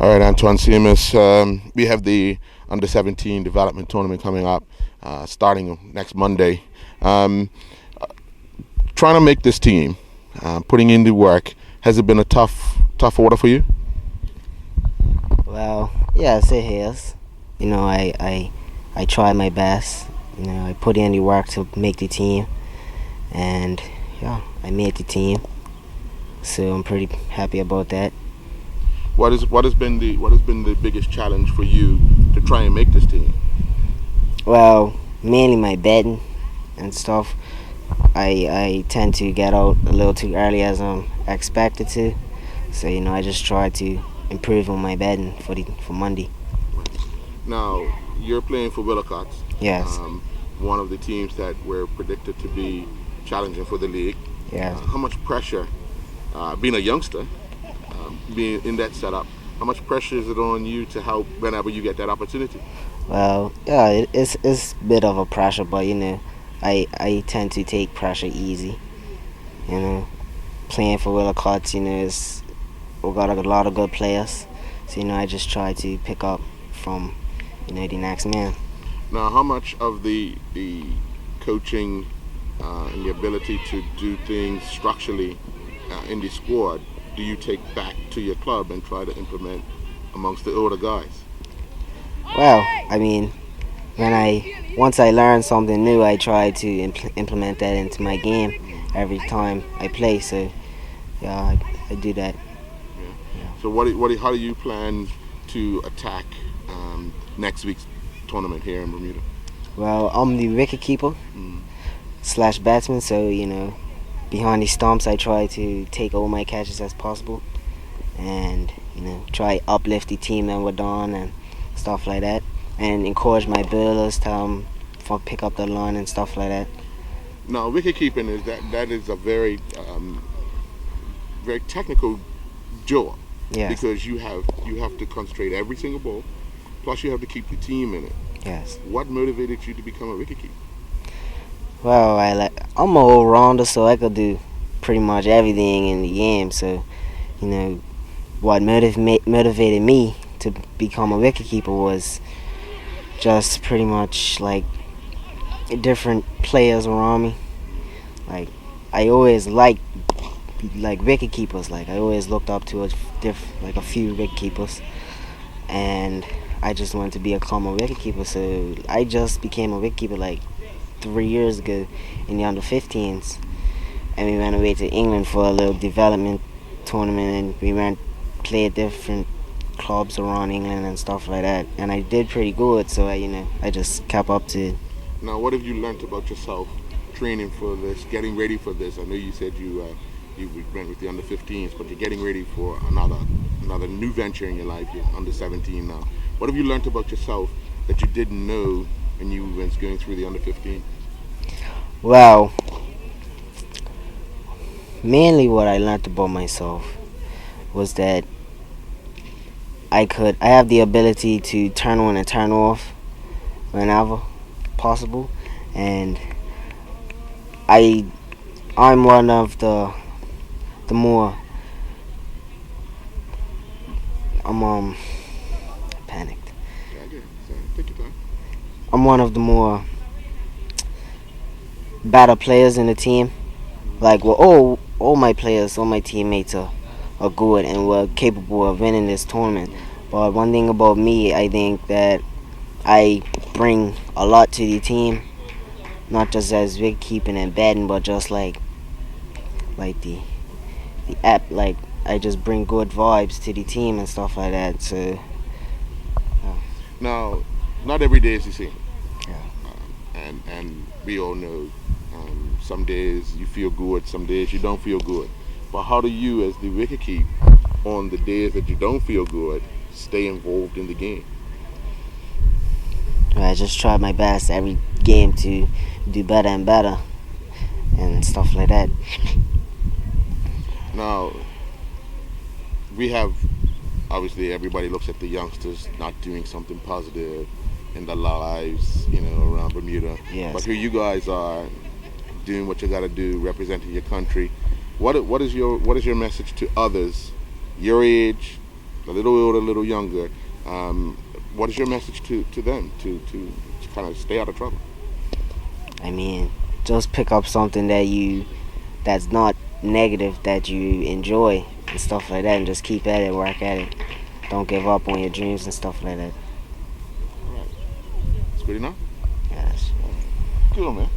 All right, Antoine, Seaman. We have the Under-17 development tournament coming up, starting next Monday. Trying to make this team, putting in the work. Has it been a tough order for you? Well, yes, it has. I try my best. I put in the work to make the team, and yeah, I made the team. So I'm pretty happy about that. What has been the biggest challenge for you to try and make this team? Well, mainly my betting and stuff. I tend to get out a little too early as I'm expected to. So I just try to improve on my betting for Monday. Now, you're playing for Willocots. Yes. One of the teams that were predicted to be challenging for the league. Yes. How much pressure, being a youngster, being in that setup, how much pressure is it on you to help whenever you get that opportunity? Well, yeah, it's a bit of a pressure, but I tend to take pressure easy. Playing for Willocots, we got a lot of good players, so I just try to pick up from the next man. Now, how much of the coaching and the ability to do things structurally in the squad do you take back to your club and try to implement amongst the older guys? Well, once I learn something new, I try to implement that into my game every time I play. So yeah, I do that. Yeah. So how do you plan to attack next week's tournament here in Bermuda? Well, I'm the wicketkeeper slash batsman, so behind the stumps I try to take all my catches as possible, and try uplift the team that we're on and stuff like that, and encourage my bowlers to pick up the line and stuff like that. Now, wicket keeping is a very very technical job. Yes. Because you have to concentrate every single ball, plus you have to keep the team in it. Yes. What motivated you to become a wicketkeeper? Well, I'm an all-rounder, so I could do pretty much everything in the game. So, what motivated me to become a wicketkeeper was just pretty much like different players around me. Like, I always liked wicketkeepers. Like, I always looked up to a few wicketkeepers, and I just wanted to become a wicketkeeper. So I just became a wicketkeeper like 3 years ago in the under-15s, and we went away to England for a little development tournament, and we played different clubs around England and stuff like that, and I did pretty good. So I just kept up to it. Now, what have you learned about yourself training for this, getting ready for this? I know you said you went with the under-15s, but you're getting ready for another new venture in your life. You're under-17 now. What have you learned about yourself that you didn't know when you were going through the under-15? Well, mainly what I learned about myself was that I have the ability to turn on and turn off whenever possible, and I'm one of the more panicked. Yeah, I get it. So, take your time. I'm one of the more better players in the team. Like, well, all my players, all my teammates are good and were capable of winning this tournament. But one thing about me, I think that I bring a lot to the team, not just as wicket keeping and batting, but just like the app. Like, I just bring good vibes to the team and stuff like that. So now, not every day is the same. Yeah. And we all know some days you feel good, some days you don't feel good. But how do you, as the wicketkeeper, on the days that you don't feel good, stay involved in the game? I just try my best every game to do better and better and stuff like that. Now, we have, obviously, everybody looks at the youngsters not doing something positive in their lives, around Bermuda. Yes. But here you guys are doing what you got to do, representing your country. What is your message to others your age a little older, a little younger. What is your message to them to kind of stay out of trouble? I mean, just pick up something that's not negative, that you enjoy and stuff like that, and just keep at it, work at it. Don't give up on your dreams and stuff like that. All right. It's good enough? Yes. Cool, man.